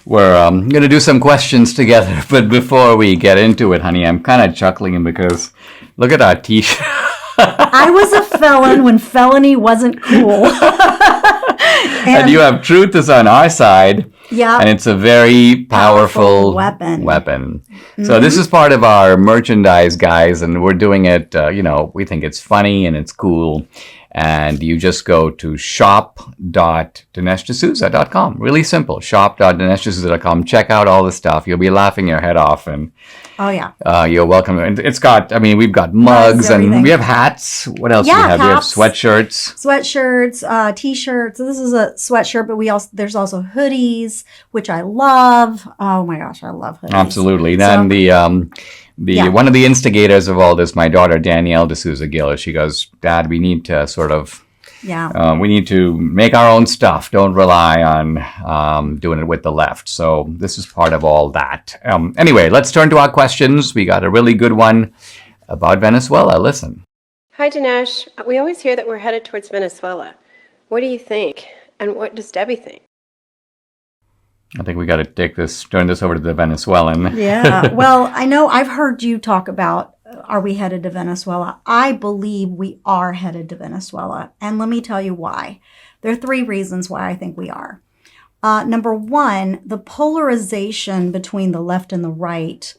we're going to do some questions together. But before we get into it, honey, I'm kind of chuckling because look at our t-shirt. I was a felon when felony wasn't cool. And you have truth is on our side. Yeah. And it's a very powerful weapon. Mm-hmm. So this is part of our merchandise, guys, and we're doing it, we think it's funny and it's cool. And you just go to shop.dineshdsouza.com. Really simple. Shop.dineshdsouza.com. Check out all the stuff. You'll be laughing your head off. And oh, yeah. You're welcome. And it's got, we've got mugs and we have hats. What else do we have? Caps, we have sweatshirts. Sweatshirts, t-shirts. So this is a sweatshirt, but there's also hoodies, which I love. Oh my gosh, I love hoodies. Absolutely. Then one of the instigators of all this, my daughter, Danielle D'Souza Gill, she goes, Dad, we need to we need to make our own stuff. Don't rely on doing it with the left. So this is part of all that. Anyway, let's turn to our questions. We got a really good one about Venezuela. Listen. Hi, Dinesh. We always hear that we're headed towards Venezuela. What do you think? And what does Debbie think? I think we got to turn this over to the Venezuelan. Yeah. Well, I know I've heard you talk about, are we headed to Venezuela? I believe we are headed to Venezuela. And let me tell you why. There are 3 reasons why I think we are. Number one, the polarization between the left and the right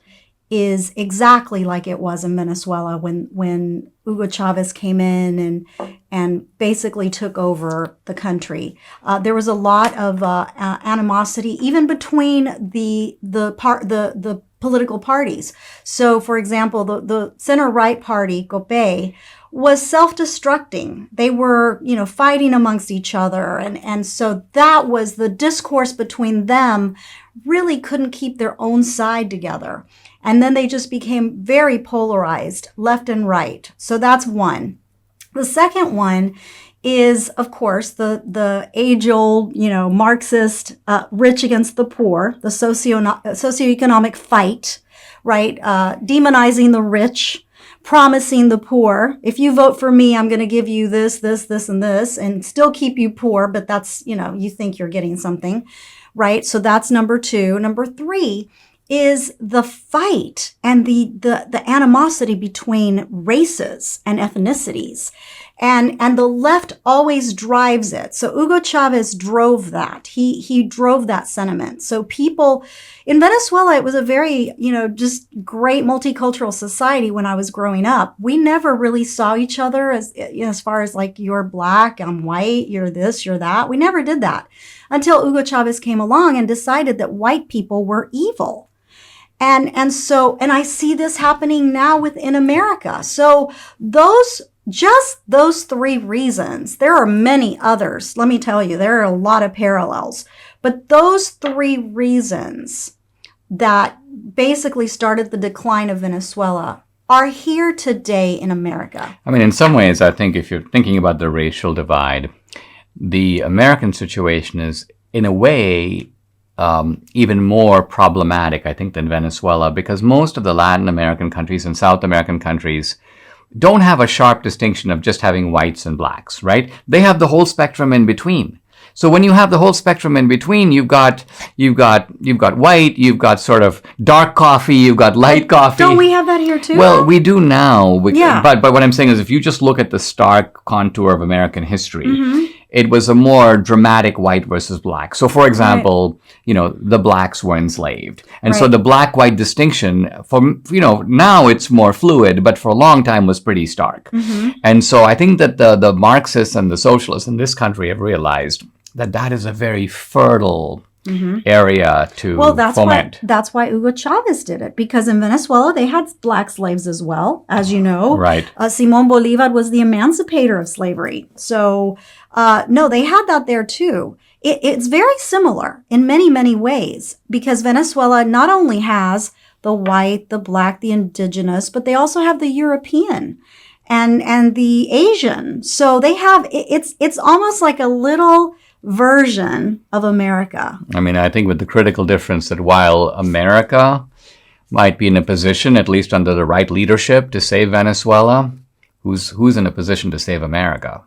is exactly like it was in Venezuela when Hugo Chavez came in and basically took over the country. There was a lot of animosity even between the political parties. So, for example, the center-right party, COPE, was self-destructing. They were, fighting amongst each other. And so that was the discourse between them really couldn't keep their own side together. And then they just became very polarized, left and right. So that's one. The second one is, of course, the age-old, Marxist rich against the poor, the socioeconomic fight, right? Demonizing the rich, promising the poor, if you vote for me, I'm going to give you this, this, this, and this, and still keep you poor, but that's, you think you're getting something, right? So that's number 2. Number 3 is the fight and the animosity between races and ethnicities. And the left always drives it. So Hugo Chavez drove that. He drove that sentiment. So people in Venezuela, it was a very, just great multicultural society when I was growing up. We never really saw each other as far as like, you're black, I'm white, you're this, you're that. We never did that until Hugo Chavez came along and decided that white people were evil. And I see this happening now within America. So those 3 reasons, there are many others. Let me tell you, there are a lot of parallels, but those 3 reasons that basically started the decline of Venezuela are here today in America. In some ways, I think if you're thinking about the racial divide, the American situation is in a way even more problematic, I think, than Venezuela, because most of the Latin American countries and South American countries don't have a sharp distinction of just having whites and blacks, right? They have the whole spectrum in between. So when you have the whole spectrum in between, you've got white, you've got sort of dark coffee, you've got light coffee. Don't we have that here too? Well, we do now. Yeah. But what I'm saying is, if you just look at the stark contour of American history, it was a more dramatic white versus black. So, for example, the blacks were enslaved. And so the black-white distinction, now it's more fluid, but for a long time was pretty stark. And so I think that the Marxists and the socialists in this country have realized that is a very fertile area to foment. That's why Hugo Chavez did it, because in Venezuela they had black slaves as well, as you know. Right. Simón Bolívar was the emancipator of slavery. So, no, they had that there too. It's very similar in many, many ways, because Venezuela not only has the white, the black, the indigenous, but they also have the European and the Asian. So they have, it's almost like a little version of America. I think with the critical difference that while America might be in a position, at least under the right leadership, to save Venezuela, who's in a position to save America?